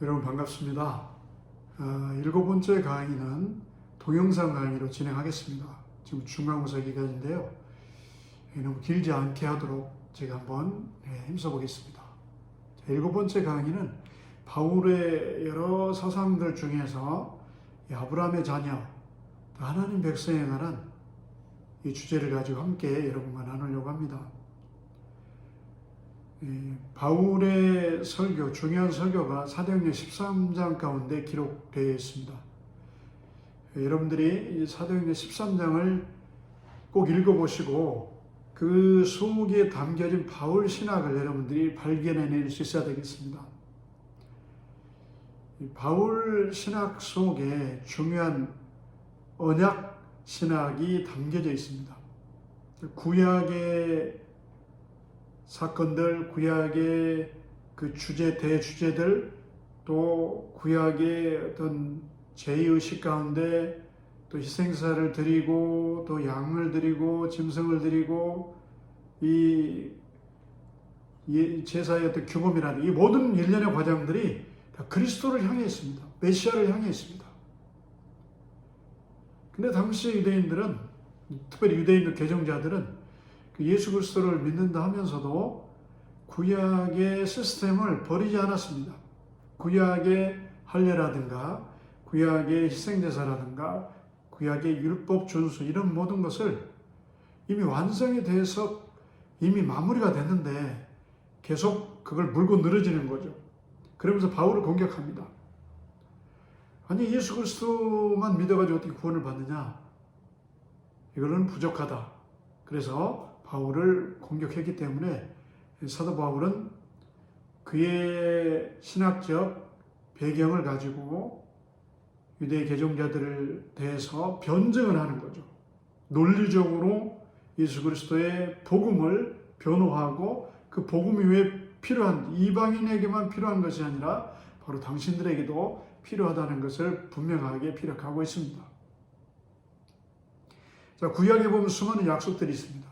여러분 반갑습니다. 7번째 강의는 동영상 강의로 진행하겠습니다. 지금 중간고사 기간인데요. 너무 길지 않게 하도록 제가 한번 힘써 보겠습니다. 7번째 강의는 바울의 여러 사상들 중에서 아브라함의 자녀, 하나님 백성에 관한 이 주제를 가지고 함께 여러분과 나누려고 합니다. 바울의 설교, 중요한 설교가 사도행전 13장 가운데 기록되어 있습니다. 여러분들이 사도행전 13장을 꼭 읽어보시고 그 속에 담겨진 바울 신학을 여러분들이 발견해낼 수 있어야 되겠습니다. 바울 신학 속에 중요한 언약 신학이 담겨져 있습니다. 구약의 사건들, 구약의 그 주제, 대주제들, 또 구약의 어떤 제의식 가운데 또 희생사를 드리고 또 양을 드리고 짐승을 드리고 이 제사의 어떤 규범이라는 이 모든 일련의 과정들이 다 그리스도를 향해 있습니다. 메시아를 향해 있습니다. 근데 당시 유대인들은, 특별히 유대인들 개종자들은 예수 그리스도를 믿는다 하면서도 구약의 시스템을 버리지 않았습니다. 구약의 할례라든가 구약의 희생제사라든가 구약의 율법 준수 이런 모든 것을 이미 완성이 돼서 이미 마무리가 됐는데 계속 그걸 물고 늘어지는 거죠. 그러면서 바울을 공격합니다. 아니 예수 그리스도만 믿어가지고 어떻게 구원을 받느냐? 이거는 부족하다. 그래서 바울을 공격했기 때문에 사도 바울은 그의 신학적 배경을 가지고 유대 개종자들을 대해서 변증을 하는 거죠. 논리적으로 예수 그리스도의 복음을 변호하고 그 복음이 왜 필요한, 이방인에게만 필요한 것이 아니라 바로 당신들에게도 필요하다는 것을 분명하게 피력하고 있습니다. 자, 구약에 보면 수많은 약속들이 있습니다.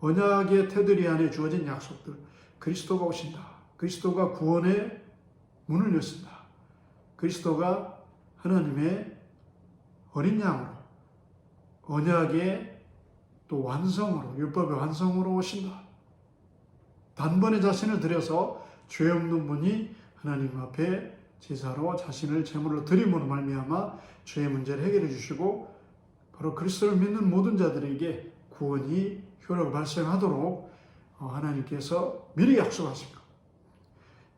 언약의 테두리 안에 주어진 약속들. 그리스도가 오신다. 그리스도가 구원의 문을 여신다. 그리스도가 하나님의 어린 양으로 언약의 또 완성으로, 율법의 완성으로 오신다. 단번에 자신을 들여서 죄 없는 분이 하나님 앞에 제사로 자신을 제물로 드림으로 말미암아 죄의 문제를 해결해 주시고 바로 그리스도를 믿는 모든 자들에게 구원이 효력을 발생하도록 하나님께서 미리 약속하신 것.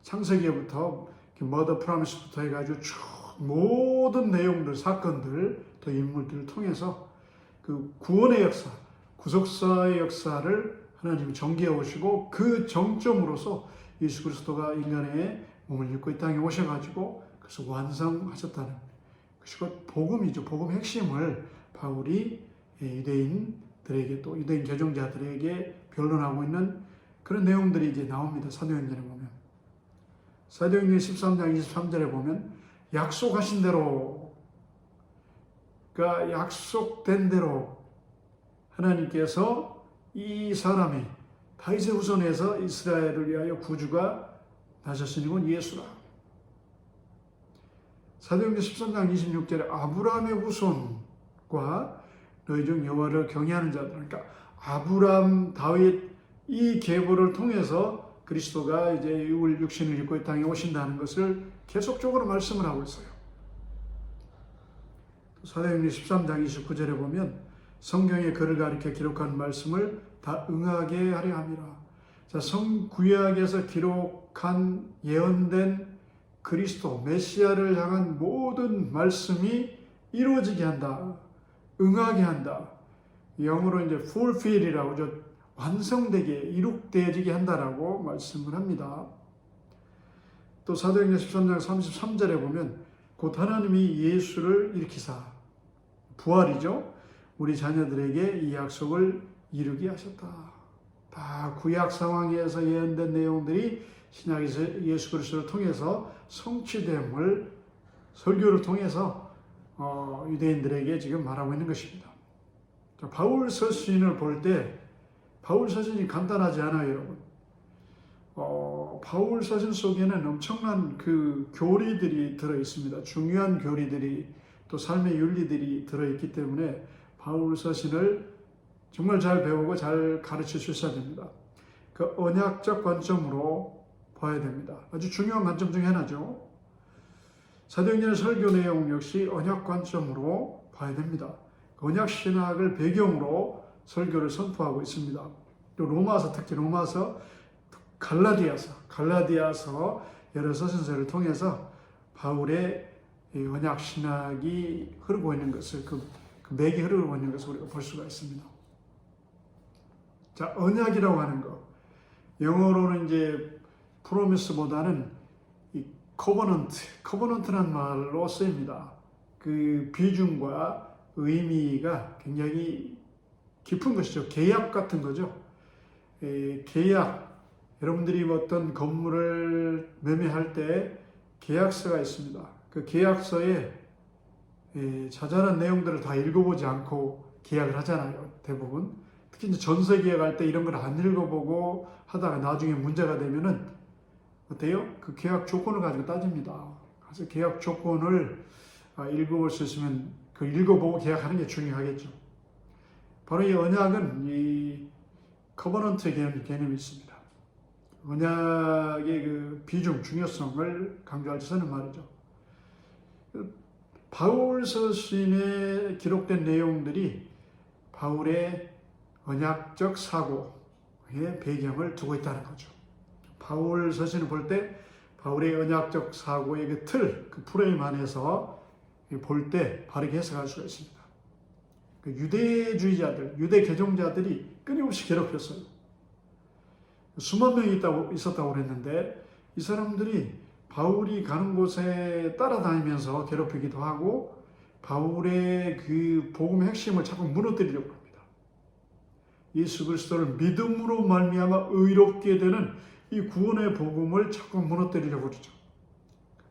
창세기부터 머더 프라미스부터 해가지고 쭉 모든 내용들, 사건들, 또 인물들을 통해서 그 구원의 역사, 구속사의 역사를 하나님이 전개해 오시고 그 정점으로서 예수 그리스도가 인간의 몸을 입고 이 땅에 오셔가지고 그래서 완성하셨다는 것이 곧 복음이죠. 복음 핵심을 바울이 유대인들에게 또 유대인 개종자들에게 변론하고 있는 그런 내용들이 이제 나옵니다. 사도행전에 보면. 사도행전 13장 23절에 보면 약속하신 대로, 그러니까 약속된 대로 하나님께서 이 사람이 다윗의 후손에서 이스라엘을 위하여 구주가 나셨으니 곧 예수라. 사도행전 13장 26절에 아브라함의 후손과 너희 중 여호와를 경외하는 자들, 그러니까 아브라함, 다윗 이 계보를 통해서 그리스도가 이제 육신을 입고 이 땅에 오신다는 것을 계속적으로 말씀을 하고 있어요. 사도행전 13장 29절에 보면 성경에 그를 가리켜 기록한 말씀을 다 응하게 하려 함이라. 자, 구약에서 기록한 예언된 그리스도 메시아를 향한 모든 말씀이 이루어지게 한다. 응하게 한다. 영어로 이제 fulfill이라고 하죠. 완성되게, 이룩되어지게 한다라고 말씀을 합니다. 또 사도행전 13장 33절에 보면 곧 하나님이 예수를 일으키사, 부활이죠. 우리 자녀들에게 이 약속을 이루게 하셨다. 다 구약 상황에서 예언된 내용들이 신약에서 예수 그리스도를 통해서 성취됨을 설교를 통해서 유대인들에게 지금 말하고 있는 것입니다. 자, 바울 서신을 볼 때 바울 서신이 간단하지 않아요, 여러분. 바울 서신 속에는 엄청난 그 교리들이 들어 있습니다. 중요한 교리들이 또 삶의 윤리들이 들어 있기 때문에 바울 서신을 정말 잘 배우고 잘 가르쳐 주셔야 됩니다. 그 언약적 관점으로 봐야 됩니다. 아주 중요한 관점 중에 하나죠. 사도행전의 설교 내용 역시 언약 관점으로 봐야 됩니다. 언약 신학을 배경으로 설교를 선포하고 있습니다. 또 로마서, 특히 로마서, 갈라디아서 여러 서신서를 통해서 바울의 언약 신학이 흐르고 있는 것을 그 맥이 흐르고 있는 것을 우리가 볼 수가 있습니다. 자, 언약이라고 하는 것, 영어로는 이제 프로미스보다는 이 커버넌트란 말로 쓰입니다. 그 비중과 의미가 굉장히 깊은 것이죠. 계약 같은 거죠. 계약, 여러분들이 어떤 건물을 매매할 때 계약서가 있습니다. 그 계약서에 자잘한 내용들을 다 읽어보지 않고 계약을 하잖아요. 대부분. 특히 이제 전세 계약할 때 이런 걸 안 읽어보고 하다가 나중에 문제가 되면은 어때요? 그 계약 조건을 가지고 따집니다. 그래서 계약 조건을 읽어볼 수 있으면 그 읽어보고 계약하는 게 중요하겠죠. 바로 이 언약은 이 커버넌트 개념이 있습니다. 언약의 그 비중, 중요성을 강조할 때 쓰는 말이죠. 바울 서신에 기록된 내용들이 바울의 언약적 사고의 배경을 두고 있다는 거죠. 바울 서신을 볼 때 바울의 언약적 사고의 그 틀, 그 프레임 안에서 볼 때 바르게 해석할 수가 있습니다. 그 유대주의자들, 유대 개종자들이 끊임없이 괴롭혔어요. 수만 명이 있었다고 그랬는데 이 사람들이 바울이 가는 곳에 따라다니면서 괴롭히기도 하고 바울의 그 복음의 핵심을 자꾸 무너뜨리려고 합니다. 예수 그리스도를 믿음으로 말미암아 의롭게 되는 이 구원의 복음을 자꾸 무너뜨리려고 그러죠.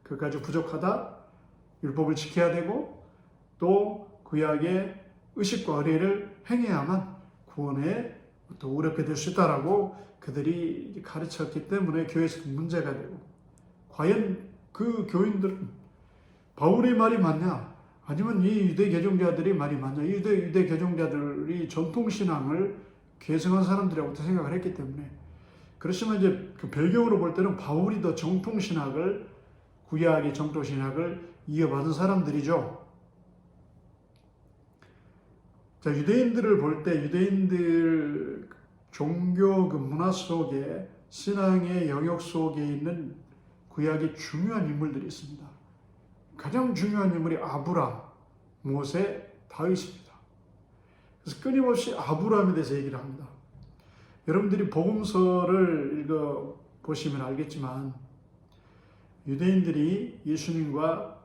그까지 부족하다, 율법을 지켜야 되고 또 구약의 의식과 의례를 행해야만 구원에 또 어렵게 될 수 있다라고 그들이 가르쳤기 때문에 교회에서 문제가 되고, 과연 그 교인들은 바울의 말이 맞냐? 아니면 이 유대 개종자들이 말이 맞냐? 이 유대 개종자들이 전통신앙을 계승한 사람들이라고 생각을 했기 때문에, 그렇지만 이제 그 배경으로 볼 때는 바울이 더 정통신학을, 구약의 정통신학을 이어받은 사람들이죠. 자, 유대인들을 볼 때 유대인들 종교 그 문화 속에, 신앙의 영역 속에 있는 구약의 중요한 인물들이 있습니다. 가장 중요한 인물이 아브람, 모세, 다윗입니다. 그래서 끊임없이 아브람에 대해서 얘기를 합니다. 여러분들이 복음서를 읽어보시면 알겠지만 유대인들이 예수님과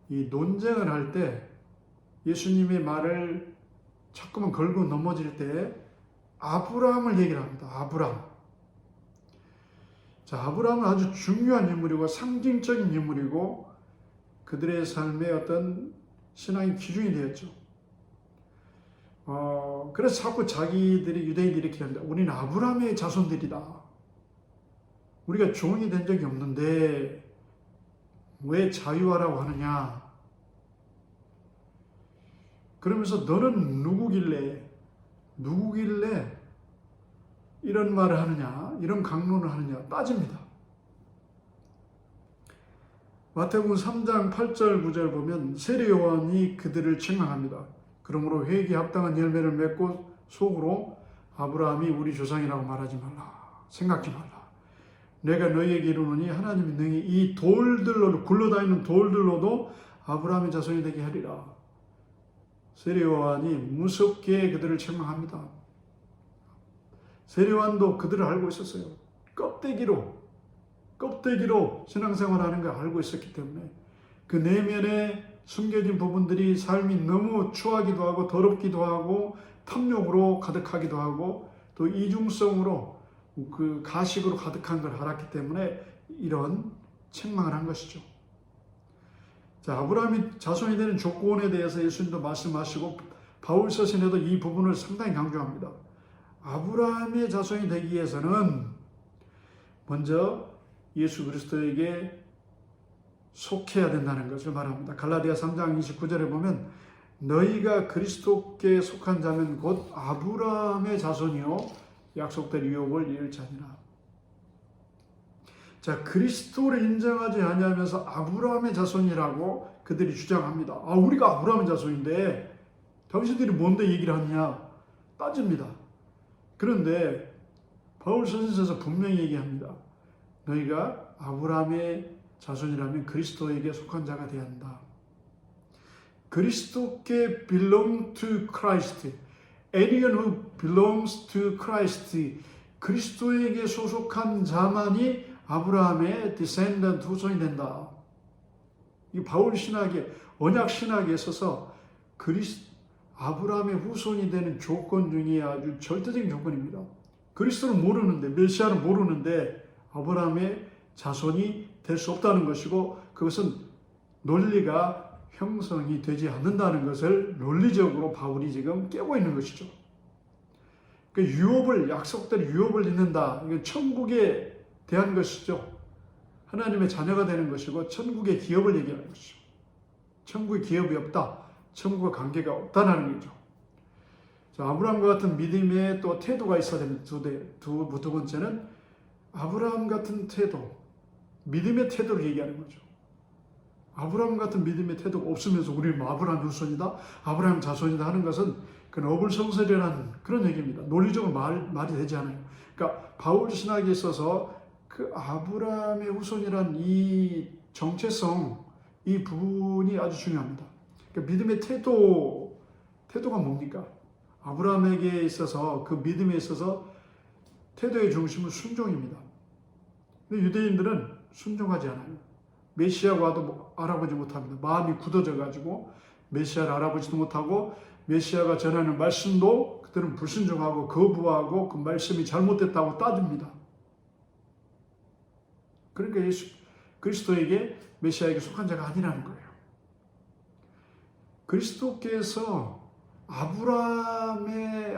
이 논쟁을 할 때 예수님의 말을 자꾸만 걸고 넘어질 때 아브람을 얘기를 합니다. 아브람. 자, 아브람은 아주 중요한 인물이고 상징적인 인물이고 그들의 삶의 어떤 신앙의 기준이 되었죠. 그래서 자꾸 자기들이, 유대인들이 이렇게 합니다. 우리는 아브람의 자손들이다. 우리가 종이 된 적이 없는데 왜 자유하라고 하느냐. 그러면서 너는 누구길래 이런 말을 하느냐, 이런 강론을 하느냐 따집니다. 마태복음 3장 8절 9절 보면 세례 요한이 그들을 책망합니다. 그러므로 회개에 합당한 열매를 맺고 속으로 아브라함이 우리 조상이라고 말하지 말라. 생각지 말라. 내가 너희에게 이르노니 하나님이 능히 이 돌들로, 굴러다니는 돌들로도 아브라함의 자손이 되게 하리라. 세례 요한이 무섭게 그들을 책망합니다. 세례 요한도 그들을 알고 있었어요. 껍데기로 신앙생활하는 걸 알고 있었기 때문에 그 내면에 숨겨진 부분들이 삶이 너무 추하기도 하고 더럽기도 하고 탐욕으로 가득하기도 하고 또 이중성으로 그 가식으로 가득한 걸 알았기 때문에 이런 책망을 한 것이죠. 자, 아브라함이 자손이 되는 조건에 대해서 예수님도 말씀하시고 바울 서신에도 이 부분을 상당히 강조합니다. 아브라함의 자손이 되기 위해서는 먼저 예수 그리스도에게 속해야 된다는 것을 말합니다. 갈라디아 3장 29절에 보면 너희가 그리스도께 속한 자면 곧 아브라함의 자손이요 약속된 유업을 잃을지니라. 자, 그리스도를 인정하지 아니하면서 아브라함의 자손이라고 그들이 주장합니다. 우리가 아브라함의 자손인데 당신들이 뭔데 얘기를 하느냐 따집니다. 그런데 바울 선생께서 분명히 얘기합니다. 너희가 아브라함의 자손이라면 그리스도에게 속한 자가 되어야 한다. 그리스도께 belong to Christ. Anyone who belongs to Christ. 그리스도에게 소속한 자만이 아브라함의 descendant 후손이 된다. 이 바울 신학의 언약 신학에 있어서 아브라함의 후손이 되는 조건 중에 아주 절대적인 조건입니다. 그리스도를 모르는데, 메시아를 모르는데 아브라함의 자손이 될 수 없다는 것이고, 그것은 논리가 형성이 되지 않는다는 것을 논리적으로 바울이 지금 깨고 있는 것이죠. 그 유업을, 약속된 유업을 잇는다. 이건 천국에 대한 것이죠. 하나님의 자녀가 되는 것이고 천국의 기업을 얘기하는 것이죠. 천국의 기업이 없다. 천국과 관계가 없다는 거죠. 자, 아브라함과 같은 믿음의 또 태도가 있어야 됩니다. 두 번째는 아브라함 같은 태도, 믿음의 태도를 얘기하는 거죠. 아브라함 같은 믿음의 태도가 없으면서 우리는 아브라함 후손이다, 아브라함 자손이다 하는 것은 그건 어불성설이라는 그런 얘기입니다. 논리적으로 말이 되지 않아요. 그러니까 바울 신학에 있어서 그 아브라함의 후손이란 이 정체성, 이 부분이 아주 중요합니다. 그러니까 믿음의 태도가 뭡니까? 아브라함에게 있어서 그 믿음에 있어서 태도의 중심은 순종입니다. 근데 유대인들은 순종하지 않아요. 메시아가 와도 알아보지 못합니다. 마음이 굳어져 가지고 메시아를 알아보지도 못하고 메시아가 전하는 말씀도 그들은 불순종하고 거부하고 그 말씀이 잘못됐다고 따집니다. 그러니까 그리스도에게 메시아에게 속한 자가 아니라는 거예요. 그리스도께서 아브라함을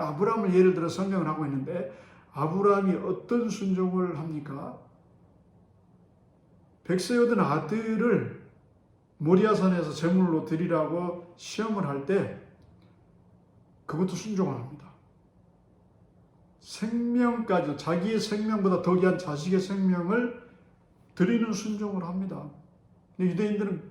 예를 들어 성경을 하고 있는데 아브라함이 어떤 순종을 합니까? 백세에 얻은 아들을 모리아산에서 제물로 드리라고 시험을 할 때 그것도 순종을 합니다. 생명까지, 자기의 생명보다 더 귀한 자식의 생명을 드리는 순종을 합니다. 유대인들은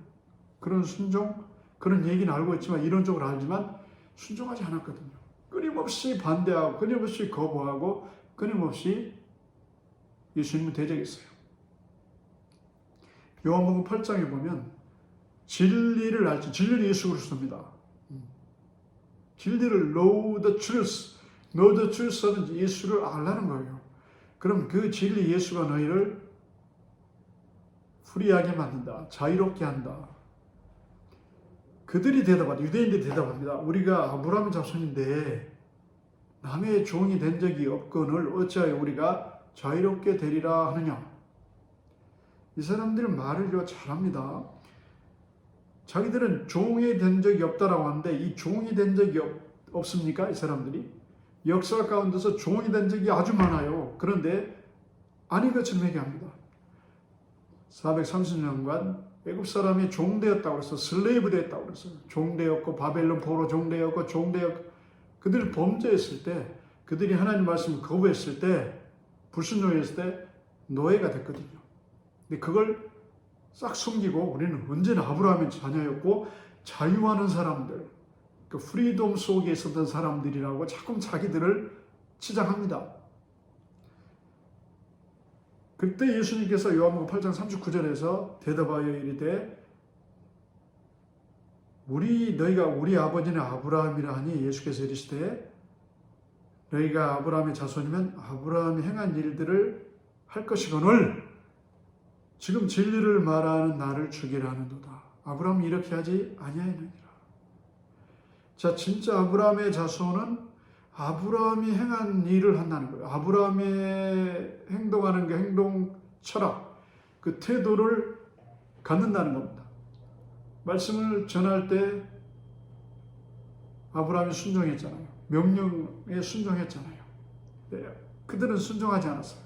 그런 순종, 그런 얘기는 알고 있지만, 이론적으로 알지만 순종하지 않았거든요. 끊임없이 반대하고 끊임없이 거부하고 끊임없이 예수님을 대적했어요. 요한복음 8장에 보면 진리를 알지, 진리는 예수 그리스도입니다. 진리를 know the truth 하는 예수를 알라는 거예요. 그럼 그 진리 예수가 너희를 프리하게 만든다, 자유롭게 한다. 그들이 대답합니다. 유대인들이 대답합니다. 우리가 아브라함의 자손인데 남의 종이 된 적이 없거늘 어찌하여 우리가 자유롭게 되리라 하느냐. 이 사람들은 말을 잘합니다. 자기들은 종이 된 적이 없다라고 하는데 이 종이 된 적이 없습니까? 이 사람들이 역사 가운데서 종이 된 적이 아주 많아요. 그런데 아닌 것처럼 얘기합니다. 430년간 애굽 사람이 종되었다고 해서 슬레이브 되었다고 그랬어요. 종되었고 바벨론 포로 종되었고 그들이 범죄했을 때, 그들이 하나님 말씀을 거부했을 때, 불순종했을 때 노예가 됐거든요. 근데 그걸 싹 숨기고 우리는 언제나 아브라함의 자녀였고 자유하는 사람들, 그 프리덤 속에 있었던 사람들이라고 자꾸 자기들을 치장합니다. 그때 예수님께서 요한복음 8장 39절에서 대답하여 이르되 너희가 우리 아버지는 아브라함이라 하니 예수께서 이르시되 너희가 아브라함의 자손이면 아브라함이 행한 일들을 할 것이거늘 지금 진리를 말하는 나를 죽이라 하는도다. 아브라함이 이렇게 하지 아니하였느니라. 자, 진짜 아브라함의 자손은 아브라함이 행한 일을 한다는 거예요. 아브라함의 행동하는 그 행동 철학, 그 태도를 갖는다는 겁니다. 말씀을 전할 때 아브라함이 순종했잖아요. 명령에 순종했잖아요. 네, 그들은 순종하지 않았어요.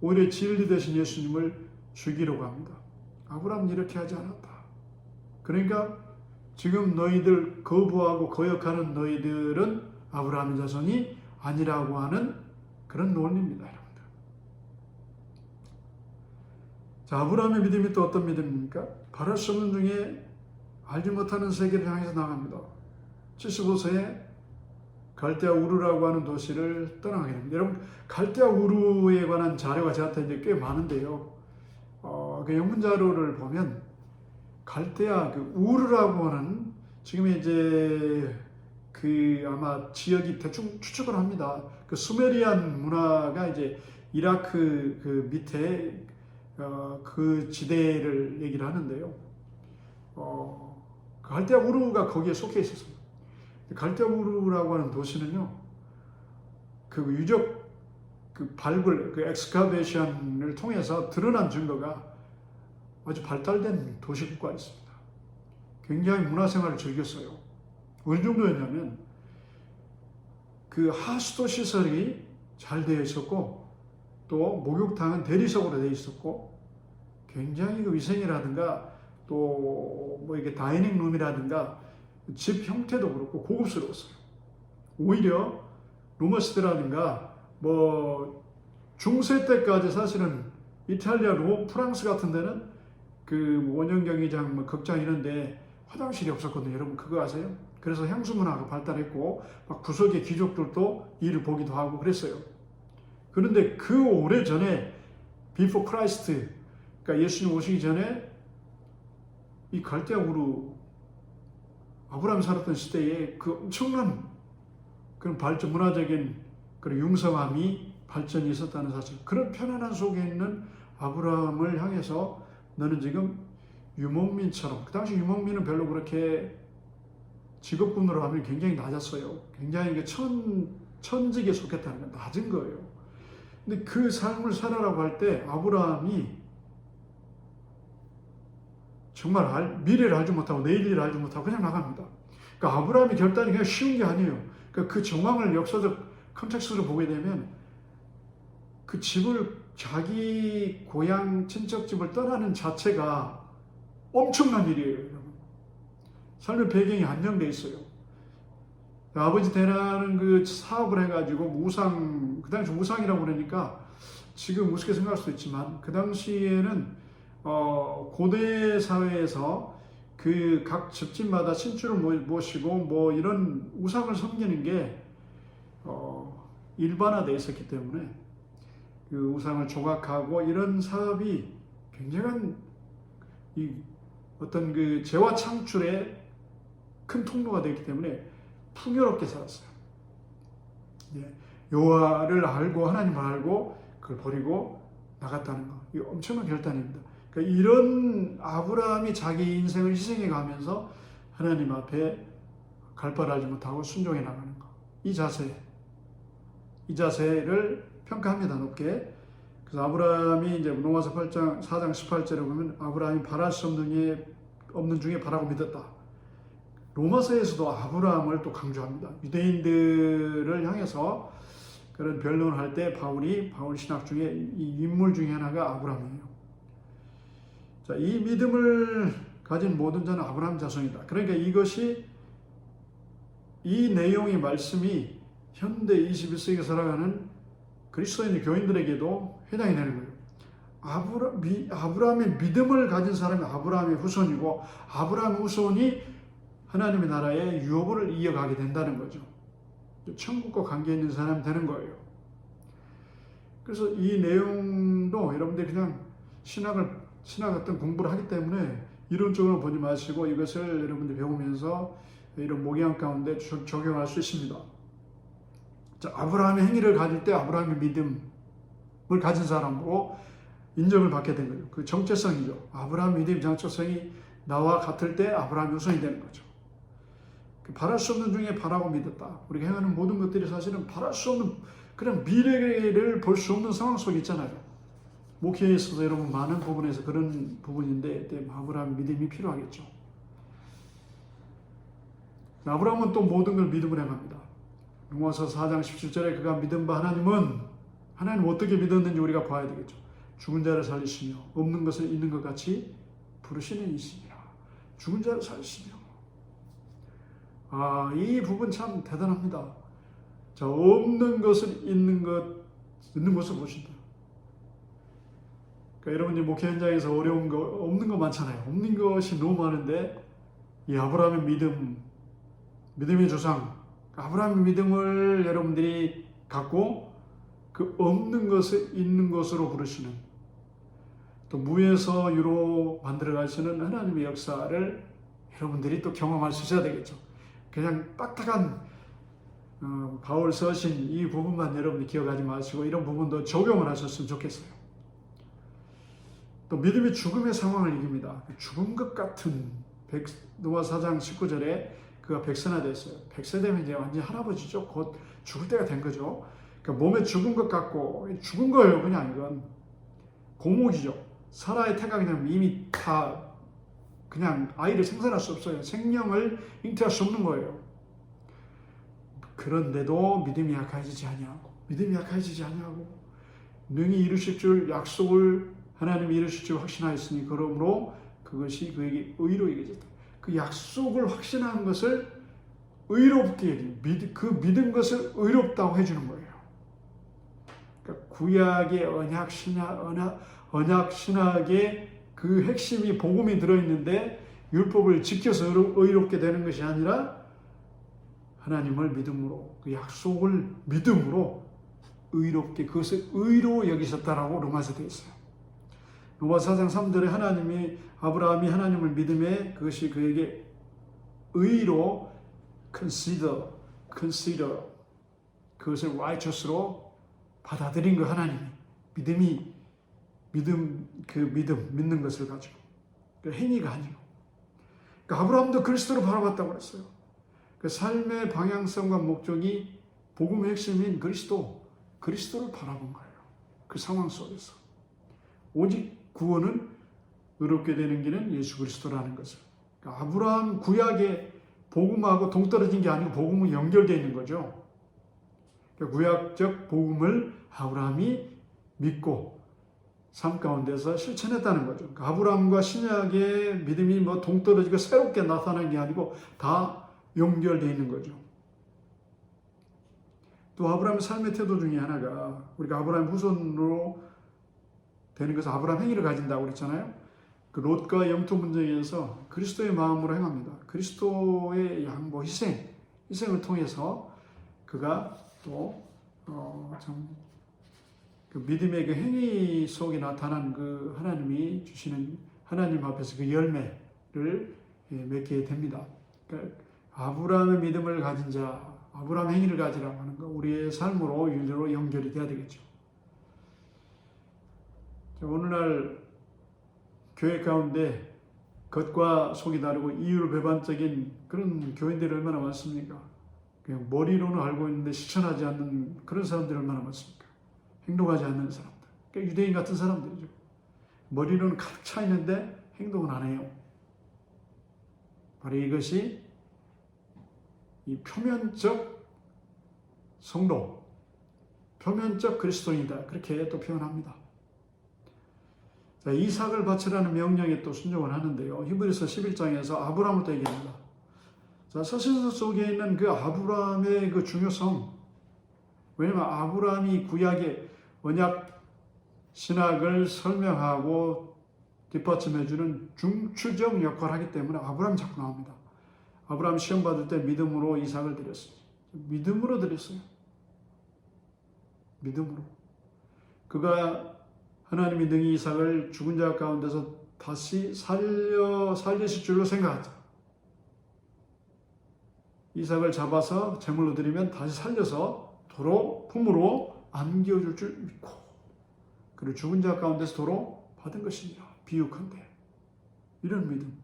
오히려 진리 되신 예수님을 죽이려고 합니다. 아브라함은 이렇게 하지 않았다. 그러니까 지금 너희들 거부하고 거역하는 너희들은 아브라함의 자손이 아니라고 하는 그런 논리입니다, 여러분들. 자, 아브라함의 믿음이 또 어떤 믿음입니까? 바랄 수 없는 중에 알지 못하는 세계를 향해서 나갑니다. 75세에 갈대아 우르라고 하는 도시를 떠나게 됩니다. 여러분, 갈대아 우르에 관한 자료가 저한테 이제 꽤 많은데요. 그 영문 자료를 보면 갈대아 그 우르라고 하는 지금 이제 그 아마 지역이 대충 추측을 합니다. 그 수메리안 문화가 이제 이라크 그 밑에 그 지대를 얘기를 하는데요. 갈대아 우르가 거기에 속해 있었습니다. 갈대아 우르라고 하는 도시는요, 그 유적 그 발굴, 그 엑스카베이션을 통해서 드러난 증거가 아주 발달된 도시국가가 있습니다. 굉장히 문화생활을 즐겼어요. 어느 정도였냐면 그 하수도 시설이 잘 되어 있었고 또 목욕탕은 대리석으로 되어 있었고 굉장히 그 위생이라든가 또 뭐 이게 다이닝 룸이라든가 집 형태도 그렇고 고급스러웠어요. 오히려 로마 시대라든가 뭐 중세 때까지 사실은 이탈리아, 프랑스 같은 데는 그 원형 경기장, 뭐 극장 이런데 화장실이 없었거든요. 여러분 그거 아세요? 그래서 향수 문화가 발달했고 막 구석의 귀족들도 이를 보기도 하고 그랬어요. 그런데 그 오래 전에 비포 크라이스트, 그러니까 예수님 오시기 전에 이 갈대아 우르 아브라함이 살았던 시대에 그 엄청난 그런 발전, 문화적인 그런 융성함이 발전이 있었다는 사실. 그런 편안한 속에 있는 아브라함을 향해서 너는 지금 유목민처럼, 그 당시 유목민은 별로 그렇게 직업군으로 하면 굉장히 낮았어요. 굉장히 천직에 속했다는 건 낮은 거예요. 근데 그 삶을 살아라고 할 때 아브라함이 정말 미래를 알지 못하고 내일을 알지 못하고 그냥 나갑니다. 그러니까 아브라함의 결단이 그냥 쉬운 게 아니에요. 그러니까 그 정황을 역사적 컨텍스트로 보게 되면 그 집을, 자기 고향 친척집을 떠나는 자체가 엄청난 일이에요, 여러분. 삶의 배경이 안정되어 있어요. 아버지 대라는 그 사업을 해가지고 그 당시 우상이라고 그러니까 지금 우습게 생각할 수도 있지만 그 당시에는 고대 사회에서 그 각 집집마다 신주를 모시고 뭐 이런 우상을 섬기는 게 일반화되어 있었기 때문에 그 우상을 조각하고 이런 사업이 굉장한 어떤 그 재화 창출의 큰 통로가 되기 때문에 풍요롭게 살았어요. 여호와를 알고 하나님을 알고 그걸 버리고 나갔다는 거, 이 엄청난 결단입니다. 그러니까 이런 아브라함이 자기 인생을 희생해 가면서 하나님 앞에 갈 바를 알지 못하고 순종해 나가는 거, 이 자세를 평가합니다, 높게. 그래서 아브라함이 이제 로마서 4장 18절에 보면 아브라함이 바랄 수 없는 중에 바라고 믿었다. 로마서에서도 아브라함을 또 강조합니다. 유대인들을 향해서 그런 변론을 할 때 바울 신학 중에 이 인물 중에 하나가 아브라함이에요. 자, 이 믿음을 가진 모든 자는 아브라함 자손이다. 그러니까 이 내용의 말씀이 현대 21세기에 살아가는 그리스도인 교인들에게도 해당이 되는 거예요. 아브라함의 믿음을 가진 사람이 아브라함의 후손이고 아브라함의 후손이 하나님의 나라의 유업을 이어가게 된다는 거죠. 천국과 관계 있는 사람이 되는 거예요. 그래서 이 내용도 여러분들이 그냥 신학 어떤 공부를 하기 때문에 이론적으로 보지 마시고 이것을 여러분들이 배우면서 이런 목양 가운데 적용할 수 있습니다. 자, 아브라함의 행위를 가질 때 아브라함의 믿음을 가진 사람으로 인정을 받게 된 거예요. 그 정체성이죠. 아브라함 믿음의 정체성이 나와 같을 때 아브라함의 후손이 되는 거죠. 바랄 수 없는 중에 바라고 믿었다. 우리가 행하는 모든 것들이 사실은 바랄 수 없는, 그냥 미래를 볼 수 없는 상황 속에 있잖아요. 목회에 있어서 여러분 많은 부분에서 그런 부분인데 아브라함 믿음이 필요하겠죠. 아브라함은 또 모든 걸 믿음으로 행합니다. 로마서 4장 17절에 그가 믿은 바 하나님 어떻게 믿었는지 우리가 봐야 되겠죠. 죽은 자를 살리시며 없는 것을 있는 것 같이 부르시는 이시니라. 죽은 자를 살리시며. 이 부분 참 대단합니다. 자, 없는 것을 있는 것을 보신다. 그러니까 여러분이 목회 현장에서 어려운 거, 없는 거 많잖아요. 없는 것이 너무 많은데, 이 아브라함의 믿음의 조상, 아브라함의 믿음을 여러분들이 갖고 그 없는 것을 있는 것으로 부르시는, 또 무에서 유로 만들어 가시는 하나님의 역사를 여러분들이 또 경험할 수 있어야 되겠죠. 그냥 딱딱한 바울 서신 이 부분만 여러분이 기억하지 마시고 이런 부분도 적용을 하셨으면 좋겠어요. 또 믿음이 죽음의 상황을 이깁니다. 죽은 것 같은 노아 4장 19절에 그가 백세나 됐어요. 백세 되면 이제 완전히 할아버지죠. 곧 죽을 때가 된 거죠. 그러니까 몸에 죽은 것 같고, 죽은 거예요. 그냥 이건 공목이죠. 사라의 태가 그냥 이미 다 그냥 아이를 생산할 수 없어요. 생명을 잉태할 수 없는 거예요. 그런데도 믿음이 약해지지 아니하고 능히 이루실 줄 약속을 하나님이 이루실 줄 확신하였으니 그러므로 그것이 그에게 의로 여겨졌다. 그 약속을 확신한 것을 의롭게 그 믿은 것을 의롭다고 해주는 거예요. 그러니까 구약의 언약 신학의 그 핵심이 복음이 들어있는데 율법을 지켜서 의롭게 되는 것이 아니라 하나님을 믿음으로, 그 약속을 믿음으로 의롭게, 그것을 의로 여기셨다라고 로마서 되어 있어요. 로마서 4장 3절에 아브라함이 하나님을 믿음에 그것이 그에게 의로 consider 그것을 righteous로 받아들인 거. 하나님이 믿는 것을 가지고, 그 행위가 아니고. 그러니까 아브라함도 그리스도를 바라봤다고 그랬어요. 그 삶의 방향성과 목적이 복음의 핵심인 그리스도를 바라본 거예요. 그 상황 속에서 오직 구원은 의롭게 되는 길은 예수 그리스도라는 것을. 그러니까 아브라함 구약의 복음하고 동떨어진 게 아니고 복음은 연결되어 있는 거죠. 그러니까 구약적 복음을 아브라함이 믿고 삶 가운데서 실천했다는 거죠. 그러니까 아브라함과 신약의 믿음이 동떨어지고 새롭게 나타난 게 아니고 다 연결되어 있는 거죠. 또 아브라함의 삶의 태도 중에 하나가, 우리가 아브라함 후손으로 되는 것은 아브라함 행위를 가진다고 그랬잖아요. 그 롯과 영토 분쟁에서 그리스도의 마음으로 행합니다. 그리스도의 양보, 희생을 통해서 그가 또 그 믿음의 그 행위 속에 나타난 그 하나님이 주시는 하나님 앞에서 그 열매를 맺게 됩니다. 그러니까 아브라함의 믿음을 가진 자, 아브라함 행위를 가지라고 하는 거, 우리의 삶으로 윤리로 연결이 돼야 되겠죠. 오늘날 교회 가운데 겉과 속이 다르고 이율배반적인 그런 교인들이 얼마나 많습니까? 그냥 머리로는 알고 있는데 실천하지 않는 그런 사람들이 얼마나 많습니까? 행동하지 않는 사람들. 그러니까 유대인 같은 사람들이죠. 머리로는 가득 차 있는데 행동은 안 해요. 바로 이것이 이 표면적 성도, 표면적 그리스도인이다. 그렇게 또 표현합니다. 자, 이삭을 바치라는 명령에 또 순종을 하는데요. 히브리서 11장에서 아브라함을 또 얘기합니다. 자, 서신서 속에 있는 그 아브라함의 그 중요성, 왜냐하면 아브라함이 구약의 언약 신학을 설명하고 뒷받침해주는 중추적 역할을 하기 때문에 아브라함이 자꾸 나옵니다. 아브라함 시험 받을 때 믿음으로 이삭을 드렸어요. 믿음으로 드렸어요. 믿음으로. 그가 하나님이 능히 이삭을 죽은 자 가운데서 다시 살리실 줄로 생각하자. 이삭을 잡아서 제물로 드리면 다시 살려서 도로 품으로 안겨줄 줄 믿고, 그리고 죽은 자 가운데서 도로 받은 것이니라. 비유컨대. 이런 믿음.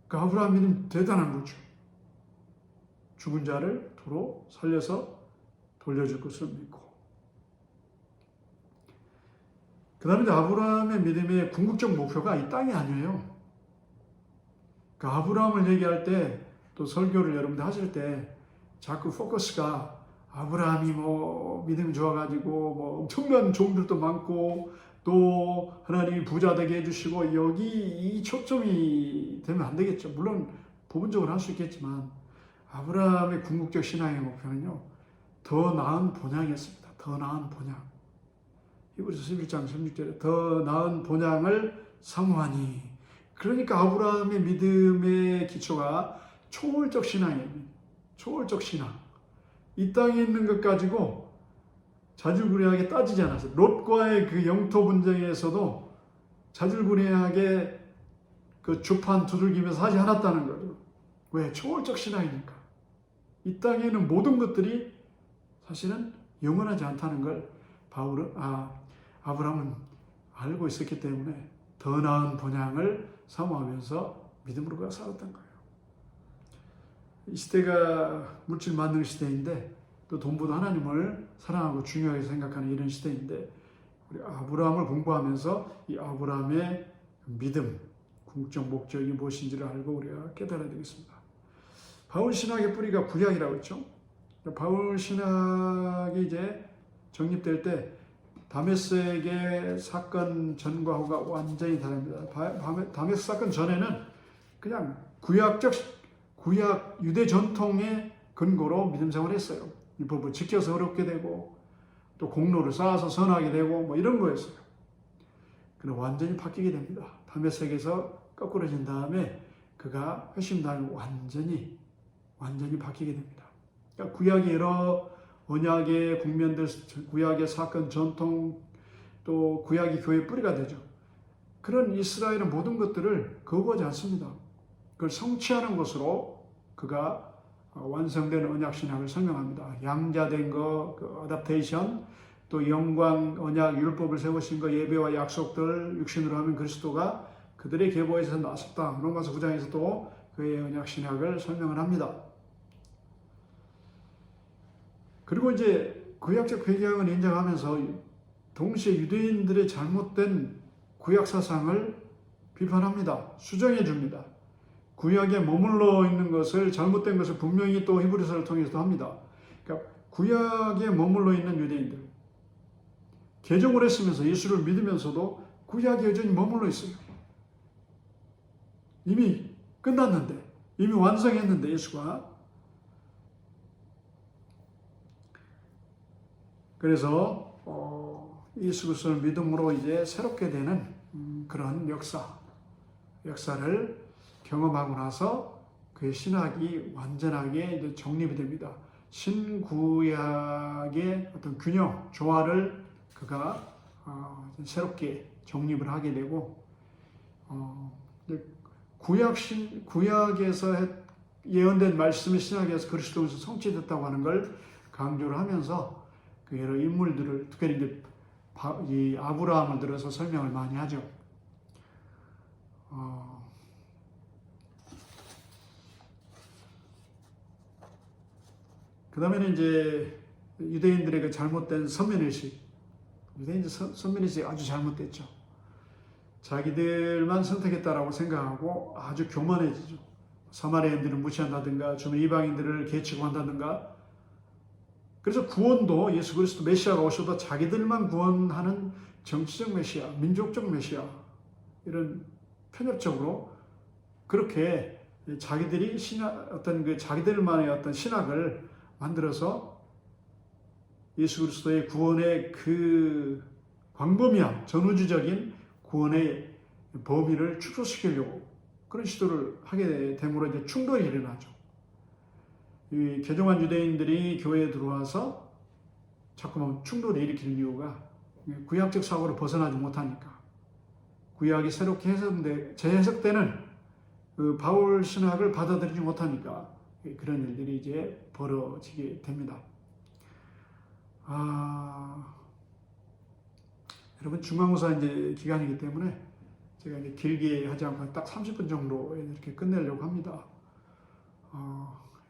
그 아브라함 믿음 대단한 거죠. 죽은 자를 도로 살려서 돌려줄 것을 믿고. 그 다음에 아브라함의 믿음의 궁극적 목표가 이 땅이 아니에요. 그 아브라함을 얘기할 때, 또 설교를 여러분들 하실 때 자꾸 포커스가 아브라함이 뭐 믿음이 좋아가지고 뭐 엄청난 종들도 많고 또 하나님이 부자 되게 해주시고 여기 이 초점이 되면 안 되겠죠. 물론 부분적으로 할 수 있겠지만 아브라함의 궁극적 신앙의 목표는요, 더 나은 본향이었습니다. 더 나은 본향. 히브리서 11장 16절에 더 나은 본향을 사모하니. 그러니까 아브라함의 믿음의 기초가 초월적 신앙이에요. 초월적 신앙. 이 땅에 있는 것 가지고 자질구레하게 따지지 않았어요. 롯과의 그 영토 분쟁에서도 자질구레하게 그 주판 두들기면서 하지 않았다는 거죠. 왜? 초월적 신앙이니까. 이 땅에 있는 모든 것들이 사실은 영원하지 않다는 걸 아브라함은 알고 있었기 때문에 더 나은 본향을 사모하면서 믿음으로 살았던 거예요. 이 시대가 물질 만능 시대인데 또 돈보다 하나님을 사랑하고 중요하게 생각하는 이런 시대인데 우리 아브라함을 공부하면서 이 아브라함의 믿음, 궁극적 목적이 무엇인지를 알고 우리가 깨달아야 되겠습니다. 바울 신학의 뿌리가 구약이라고 했죠. 바울 신학이 이제 정립될 때 다메섹의 사건 전과 후가 완전히 다릅니다. 다메섹 사건 전에는 그냥 구약 유대 전통의 근거로 믿음 생활을 했어요. 율법을 지켜서 어렵게 되고 또 공로를 쌓아서 선하게 되고 뭐 이런 거였어요. 그럼 완전히 바뀌게 됩니다. 다메섹에서 거꾸러진 다음에 그가 회심당하면 완전히 바뀌게 됩니다. 그러니까 구약의 여러 언약의 국면들, 구약의 사건, 전통, 또 구약이 교회의 뿌리가 되죠. 그런 이스라엘의 모든 것들을 거부하지 않습니다. 그걸 성취하는 것으로 그가 완성된 언약신학을 설명합니다. 양자된 거, 그 어답테이션, 또 영광, 언약, 율법을 세우신 거, 예배와 약속들, 육신으로 하면 그리스도가 그들의 계보에서 나섰다. 로마서 9장에서 또 그의 언약신학을 설명을 합니다. 그리고 이제 구약적 배경을 인정하면서 동시에 유대인들의 잘못된 구약 사상을 비판합니다. 수정해 줍니다. 구약에 머물러 있는 것을, 잘못된 것을 분명히 또 히브리서를 통해서도 합니다. 그러니까 구약에 머물러 있는 유대인들, 개종을 했으면서 예수를 믿으면서도 구약에 여전히 머물러 있어요. 이미 끝났는데, 이미 완성했는데 예수가. 그래서 예수 그리스도를 믿음으로 이제 새롭게 되는 그런 역사를 경험하고 나서 그의 신학이 완전하게 이제 정립이 됩니다. 신구약의 어떤 균형, 조화를 그가 새롭게 정립을 하게 되고, 구약에서 예언된 말씀이 신약에서 그리스도에서 성취됐다고 하는 걸 강조를 하면서 그 여러 인물들을, 특별히 이제 이 아브라함을 들어서 설명을 많이 하죠. 그 다음에는 이제 유대인들의 그 잘못된 선민의식, 유대인들 선민의식이 아주 잘못됐죠. 자기들만 선택했다라고 생각하고 아주 교만해지죠. 사마리아인들을 무시한다든가, 주변 이방인들을 개치고 한다든가. 그래서 구원도 예수 그리스도 메시아가 오셔도 자기들만 구원하는 정치적 메시아, 민족적 메시아, 이런 편협적으로 그렇게 자기들이 자기들만의 어떤 신학을 만들어서 예수 그리스도의 구원의 그 광범위한 전우주적인 구원의 범위를 축소시키려고 그런 시도를 하게 됨으로 이제 충돌이 일어나죠. 이 개종한 유대인들이 교회에 들어와서 자꾸만 충돌을 일으키는 이유가 구약적 사고를 벗어나지 못하니까, 구약이 새롭게 재해석되는 그 바울 신학을 받아들이지 못하니까 그런 일들이 이제 벌어지게 됩니다. 여러분, 중간고사 이제 기간이기 때문에 제가 이제 길게 하지 않고 딱 30분 정도 이렇게 끝내려고 합니다.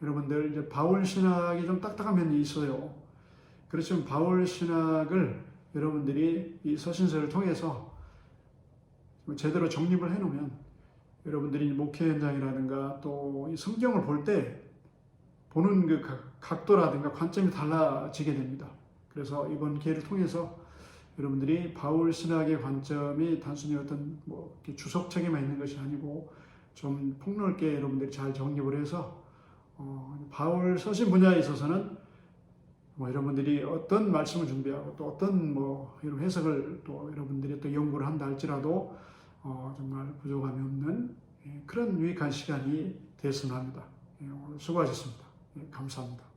여러분들 이제 바울 신학이 좀 딱딱한 면이 있어요. 그렇지만 바울 신학을 여러분들이 이 서신서를 통해서 제대로 정립을 해놓으면 여러분들이 목회 현장이라든가 또 이 성경을 볼 때 보는 그 각도라든가 관점이 달라지게 됩니다. 그래서 이번 기회를 통해서 여러분들이 바울 신학의 관점이 단순히 어떤 뭐 주석책에만 있는 것이 아니고 좀 폭넓게 여러분들이 잘 정립을 해서 바울 서신 분야에 있어서는 뭐 여러분들이 어떤 말씀을 준비하고 또 어떤 뭐 이런 해석을 또 여러분들이 또 연구를 한다 할지라도 정말 부족함이 없는 그런 유익한 시간이 됐으면 합니다. 오늘 수고하셨습니다. 감사합니다.